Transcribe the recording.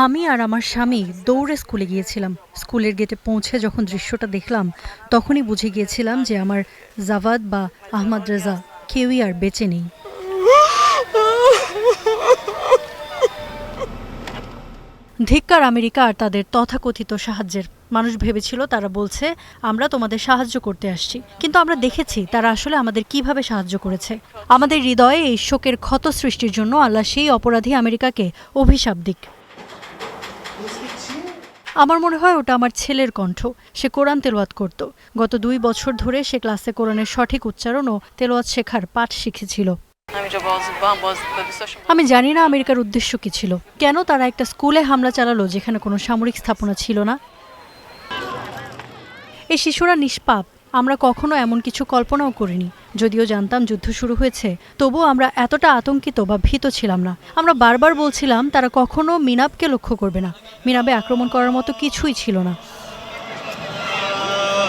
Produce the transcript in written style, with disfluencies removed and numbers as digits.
আমি আর আমার স্বামী দৌড়ে স্কুলে গিয়েছিলাম। স্কুলের গেটে পৌঁছে যখন দৃশ্যটা দেখলাম তখনই বুঝে গিয়েছিলাম যে আমার জাভাদ বা আহমদ রেজা কেউই আর বেঁচে নেই। ধিক্কার আমেরিকা আর তাদের তথাকথিত সাহায্যের। মানুষ ভেবেছিল তারা বলছে আমরা তোমাদের সাহায্য করতে আসছি, কিন্তু আমরা দেখেছি তারা আসলে আমাদের কিভাবে সাহায্য করেছে। আমাদের হৃদয়ে এই শোকের ক্ষত সৃষ্টির জন্য আল্লাহ সেই অপরাধী আমেরিকাকে অভিশাপ দিক। আমার মনে হয় ওটা আমার ছেলের কণ্ঠ। সে কোরআন তেলাওয়াত করত। গত 2 বছর ধরে সে ক্লাসে কোরআনের সঠিক উচ্চারণ ও তেলাওয়াত শেখার পাঠ শিখেছিল। আমি জানি না আমেরিকার উদ্দেশ্য কি ছিল, কেন তারা একটা স্কুলে হামলা চালালো যেখানে কোনো সামরিক স্থাপনা ছিল না। এই শিশুরা নিষ্পাপ। আমরা কখনো এমন কিছু কল্পনাও করিনি। যদিও জানতাম যুদ্ধ শুরু হয়েছে, তবুও আমরা এতটা আতঙ্কিত বা ভীত ছিলাম না। আমরা বারবার বলছিলাম তারা কখনো মিনাবকে লক্ষ্য করবে না। মিনাবে আক্রমণ করার মতো কিছুই ছিল না।